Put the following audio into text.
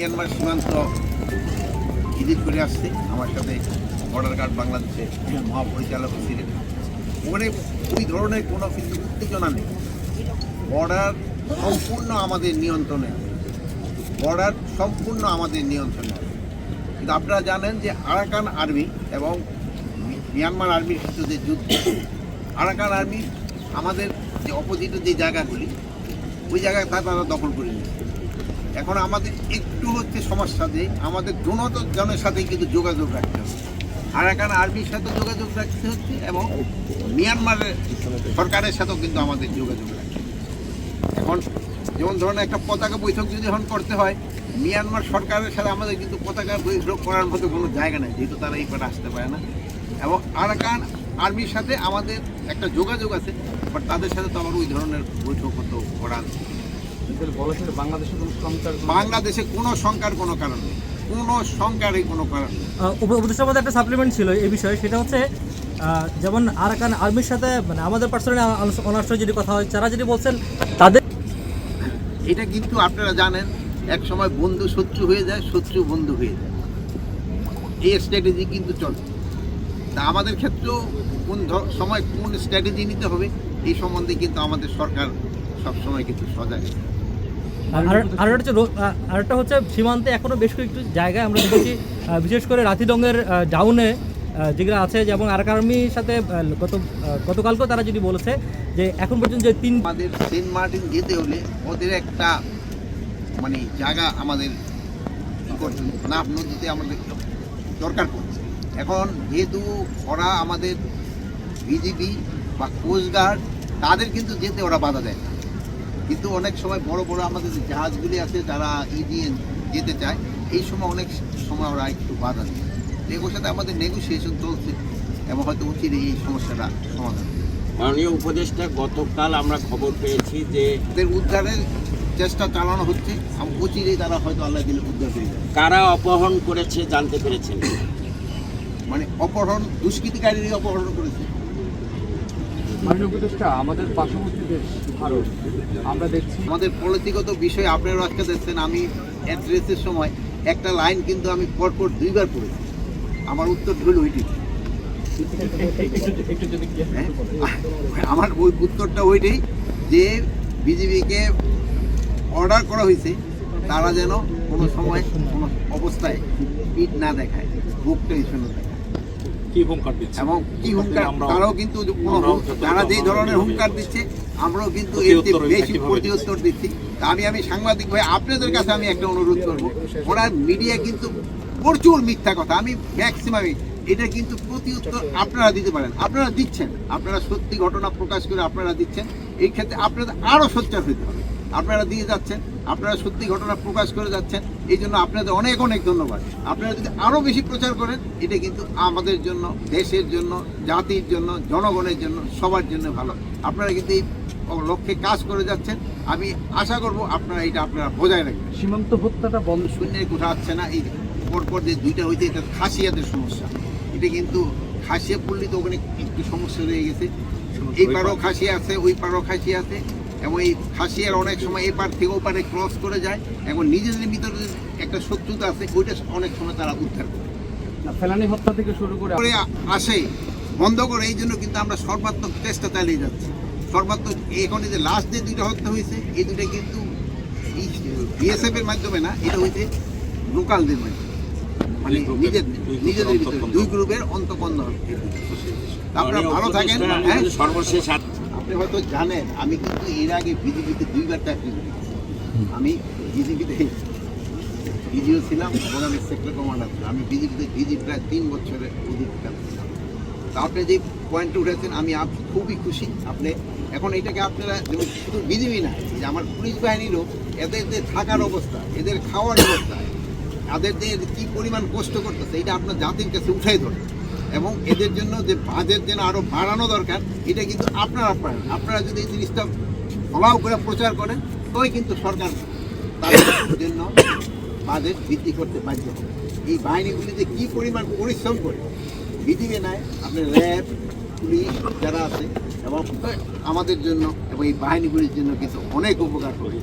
Myanmar সীমান্ত visit করে আসছে আমার সাথে বর্ডার গার্ড বাংলাদেশের মহাপরিচালক ছিলেন। ওখানে ওই ধরনের কোনো কিন্তু উত্তেজনা নেই। বর্ডার সম্পূর্ণ আমাদের নিয়ন্ত্রণে, বর্ডার সম্পূর্ণ আমাদের নিয়ন্ত্রণে। কিন্তু আপনারা জানেন যে আরাকান আর্মি এবং মিয়ানমার আর্মির সাথে যে যুদ্ধ, আরাকান আর্মি আমাদের যে অপোজিটের যে জায়গাগুলি ওই জায়গায় তারা দখল করে নিয়েছে। এখন আমাদের একটু হচ্ছে সমস্যা যে আমাদের জনের সাথে কিন্তু যোগাযোগ রাখতে হবে। আরাকান আর্মির সাথে যোগাযোগ রাখতে হচ্ছে এবং মিয়ানমারের সরকারের সাথেও কিন্তু আমাদের যোগাযোগ রাখতে হবে। এখন যেমন ধরনের একটা পতাকা বৈঠক যদি এখন করতে হয়, মিয়ানমার সরকারের সাথে আমাদের কিন্তু পতাকা বৈঠক করার মতো কোনো জায়গা নেই, যেহেতু তারা এই পারে আসতে পারে না। এবং আরাকান আর্মির সাথে আমাদের একটা যোগাযোগ আছে, বাট তাদের সাথে তো আবার ওই ধরনের বৈঠক হতো করার। বাংলাদেশে কোনো শঙ্কার কোনো কারণ নেই, কোনো শঙ্কারই কোনো কারণ নেই। উপদেষ্টার মধ্যে একটা সাপ্লিমেন্ট ছিল এই বিষয়ে, সেটা হচ্ছে যেমন আরাকান আর্মির সাথে মানে আমাদের পার্সোনালি অনার্স যদি কথা হয়, তারা যদি বলছেন তাদের, এটা কিন্তু আপনারা জানেন এক সময় বন্ধু শত্রু হয়ে যায়, শত্রু বন্ধু হয়ে যায়, এই স্ট্র্যাটেজি কিন্তু চলে। তা আমাদের ক্ষেত্রেও কোন সময় কোন স্ট্র্যাটেজি নিতে হবে এই সম্বন্ধে কিন্তু আমাদের সরকার সবসময় কিন্তু সজাগ। আরেকটা হচ্ছে সীমান্তে এখনও বেশ কয়েকটি জায়গায় আমরা দেখেছি, বিশেষ করে রাতিডঙ্গের ডাউনে যেগুলো আছে, যেমন আরাকান আর্মির সাথে গতকালকেও তারা যদি বলেছে যে এখন পর্যন্ত যে আমাদের সেন্ট মার্টিন যেতে হলে ওদের একটা মানে জায়গা আমাদের নাফ নদীতে আমাদের দরকার পড়ছে। এখন যেহেতু ওরা আমাদের বিজিবি বা কোস্টগার্ড, তাদের কিন্তু যেতে ওরা বাধা দেয় না, কিন্তু অনেক সময় বড় বড় আমাদের যে জাহাজগুলি আছে যারা দিয়ে যেতে চায়, এই সময় অনেক সময় ওরা একটু বাধা দেয়। এগুলোর সাথে আমাদের নেগোসিয়েশন চলছে এবং হয়তো উচিত এই সমস্যাটা সমাধান। মাননীয় উপদেষ্টা, গতকাল আমরা খবর পেয়েছি যে এদের উদ্ধারের চেষ্টা চালানো হচ্ছে, উচিতই তারা হয়তো আল্লাহ দিলে উদ্ধার হয়ে যাবে। কারা অপহরণ করেছে জানতে পেরেছেন? মানে অপহরণ, দুষ্কৃতিকারীরই অপহরণ করেছে। মাননীয় উপদেষ্টা, আমাদের পার্শ্ববর্তী দেশ ভারত, আমরা দেখছি আমাদের পলিটিগত বিষয় আপনারা আজকে দেখছেন, আমি অ্যাড্রেসের সময় একটা লাইন কিন্তু আমি পরপর 2বার পড়েছি, আমার উত্তর হলো ওইটি। আমার ওই উত্তরটা ওইটাই যে বিজেপিকে অর্ডার করা হয়েছে তারা যেন কোনো সময় কোনো অবস্থায় পিঠ না দেখায়, বুকটা ইস্যু দেখায়। এবং কি হুঙ্কার, তারাও কিন্তু তারা যেই ধরনের হুঙ্কার দিচ্ছে আমরাও কিন্তু এর বেশি প্রতিউত্তর দিচ্ছি। আমি সাংবাদিক ভাই আপনাদের কাছে আমি একটা অনুরোধ করবো, ওরা মিডিয়া কিন্তু প্রচুর মিথ্যা কথা, আমি ম্যাক্সিমামই এটা কিন্তু প্রতিউত্তর আপনারা দিতে পারেন, আপনারা দিচ্ছেন, আপনারা সত্যি ঘটনা প্রকাশ করে আপনারা দিচ্ছেন। এই ক্ষেত্রে আপনাদের আরও সোচ্চার হতে হবে, আপনারা দিয়ে যাচ্ছেন, আপনারা সত্যি ঘটনা প্রকাশ করে যাচ্ছেন, এই জন্য আপনাদের অনেক অনেক ধন্যবাদ। আপনারা যদি আরও বেশি প্রচার করেন, এটা কিন্তু আমাদের জন্য, দেশের জন্য, জাতির জন্য, জনগণের জন্য, সবার জন্য ভালো। আপনারা কিন্তু এই লক্ষ্যে কাজ করে যাচ্ছেন, আমি আশা করব আপনারা বজায় রাখবেন। সীমান্ত হত্যাটা বন্ধ, শূন্যের কোঠা হচ্ছে না, এই পরপর যে 2টা হয়েছে এটা খাসিয়াদের সমস্যা, এটা কিন্তু খাসিয়া পড়লে তো ওখানে একটু সমস্যা রয়ে গেছে। এই পারও খাসিয়া আছে, ওই পারও খাসিয়া আছে, এবং এই খাসিয়ার অনেক সময় এই পার থেকে ও পারে ক্রস করে যায়, এবং নিজেদের ভিতরে একটা শত্রুতা আছে, ওইটা অনেক সময় তারা উদ্ধার করে ফেলানি হত্যা থেকে শুরু করে আসে বন্ধ করে। এই জন্য কিন্তু আমরা সর্বাত্মক চেষ্টা চালিয়ে যাচ্ছি, সর্বাত্মক। এখন এই যে লাস্ট যে 2টা হত্যা হয়েছে, এই 2টা কিন্তু বিএসএফ এর মাধ্যমে না, এটা হয়েছে লোকালদের মাধ্যমে, মানে নিজেদের ভিতরে 2 গ্রুপের অন্তঃকন্দ। আপনারা ভালো থাকেন। হ্যাঁ, সর্বশেষ আপনি হয়তো জানেন আমি কিন্তু এর আগে বিজেপিতে 2বার চাকরি করি। আমি বিজেপিতে ডিজিও ছিলাম এবং আমি সেক্টর কমান্ডার ছিলাম। আমি বিজেপিতে প্রায় 3 বছরের অধিক কাজ ছিলাম। তা আপনি যে পয়েন্টটা উঠেছেন আমি খুবই খুশি। আপনি এখন এটাকে আপনারা যেমন শুধু বিজেপি না, যে আমার পুলিশ বাহিনীরও এদের যে থাকার অবস্থা, এদের খাওয়ার অবস্থা, এদের যে কী পরিমাণ কষ্ট করতেছে, এটা আপনার জাতির কাছে উঠাই ধরে, এবং এদের জন্য যে বাজেট যেন আরও বাড়ানো দরকার, এটা কিন্তু আপনারা যদি এই জিনিসটা ফলাও করে প্রচার করেন, তবে কিন্তু সরকার তাদের জন্য বাজেট বৃদ্ধি করতে বাধ্য হবে। এই বাহিনীগুলিতে কী পরিমাণ পরিশ্রম করে বিজিবি নেয়, আপনার র্যাব, পুলিশ যারা আছে, এবং আমাদের জন্য এবং এই বাহিনীগুলির জন্য কিন্তু অনেক উপকার করে।